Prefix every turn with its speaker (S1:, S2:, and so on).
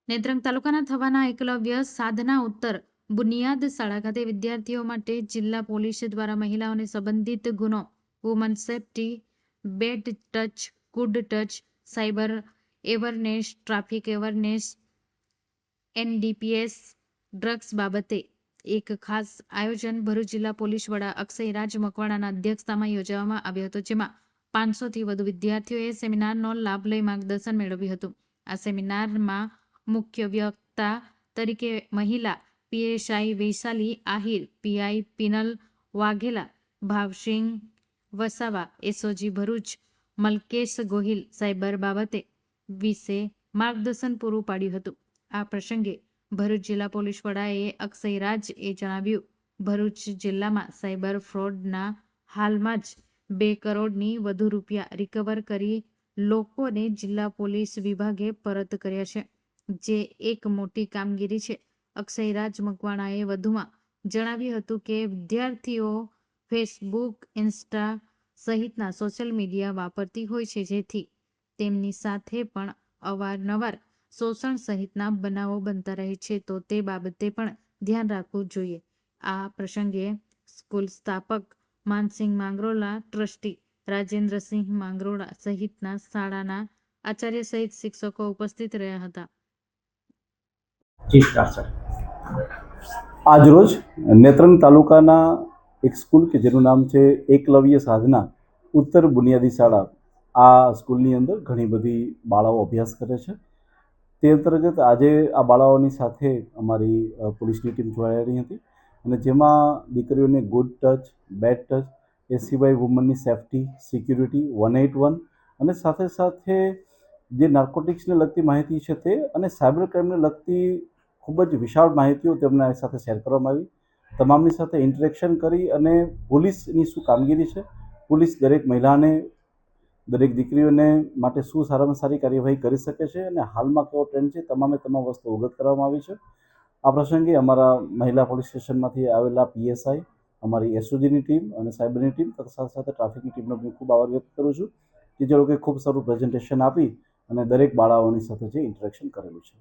S1: નેત્રંગ તાલુકાના થવાના એકલવ્ય સાધના ઉત્તર બુનિયાદ શાળા ખાતે વિદ્યાર્થીઓ માટે જિલ્લા પોલીસ દ્વારા મહિલાઓને સંબંધિત ગુનો, woman safety, bed touch, good touch, cyber awareness, traffic awareness, NDPS, drugs બાબતે એક ખાસ આયોજન ભરૂચ જિલ્લા પોલીસ વડા અક્ષયરાજ મકવાણાના અધ્યક્ષતામાં યોજવામાં આવ્યો હતો, જેમાં 500થી વધુ વિદ્યાર્થીઓએ સેમિનારનો લાભ લઈ માર્ગદર્શન મેળવ્યું હતું. આ સેમિનારમાં મુખ્ય વક્તા તરીકે મહિલા PSI Vaishali Ahir, PI Pinal Vaghela, Bhavsinh Vasava, SOG Bharuch Malkesh Gohil cyber બાબતે વિશે માર્ગદર્શન પૂરું પાડ્યું હતું. આ પ્રસંગે ભરૂચ જિલ્લા પોલીસ વડાએ અક્ષયરાજે જણાવ્યું, ભરૂચ જિલ્લામાં સાયબર ફ્રોડના હાલમાં જ 2 કરોડની વધુ રૂપિયા રિકવર કરી લોકોને જિલ્લા પોલીસ વિભાગે પરત કર્યા છે, જે એક મોટી કામગીરી છે. અક્ષયરાજ મકવાણાએ વધુમાં જણાવ્યું હતું કે વિદ્યાર્થીઓ ફેસબુક, ઇન્સ્ટા સહિતના સોશિયલ મીડિયા વાપરતી હોય છે, જેથી તેમની સાથે પણ અવારનવાર શોષણ સહિતના બનાવો બનતા રહે છે, તો તે બાબતે પણ ધ્યાન રાખવું જોઈએ. આ પ્રસંગે સ્કૂલ સ્થાપક માનસિંહ માંગરોલા, ટ્રસ્ટી રાજેન્દ્રસિંહ માંગરોળા સહિતના શાળાના આચાર્ય સહિત શિક્ષકો ઉપસ્થિત રહ્યા હતા.
S2: આજરોજ નેત્રંગ તાલુકાના એક સ્કૂલ કે જેનું નામ છે એકલવ્ય સાધના ઉત્તર બુનિયાદી શાળા, આ સ્કૂલની અંદર ઘણી બધી બાળાઓ અભ્યાસ કરે છે. તે અંતર્ગત આજે આ બાળાઓની સાથે અમારી પોલીસની ટીમ જોડાયેલી હતી અને જેમાં દીકરીઓને ગુડ ટચ, બેડ ટચ, એ સિવાય વુમનની સેફ્ટી, સિક્યુરિટી, 181 અને સાથે સાથે જે નાર્કોટિક્સને લગતી માહિતી છે તે અને સાયબર ક્રાઇમને લગતી ખૂબ જ વિશાળ માહિતીઓ તેમના સાથે શેર કરવામાં આવી. તમામની સાથે ઇન્ટરેક્શન કરી અને પોલીસની શું કામગીરી છે, પોલીસ દરેક મહિલાને, દરેક દીકરીઓને માટે શું સારામાં સારી કાર્યવાહી કરી શકે છે અને હાલમાં કેવો ટ્રેન્ડ છે, તમામે તમામ વસ્તુ અવગત કરવામાં આવી છે. આ પ્રસંગે અમારા મહિલા પોલીસ સ્ટેશનમાંથી આવેલા પીએસઆઈ, અમારી એસઓજીની ટીમ અને સાયબરની ટીમ તથા સાથે સાથે ટ્રાફિકની ટીમનો બી ખૂબ આભાર વ્યક્ત કરું છું કે જે લોકોએ ખૂબ સારું પ્રેઝન્ટેશન આપી અને દરેક બાળાઓની સાથે જે ઇન્ટરેક્શન કરેલું છે.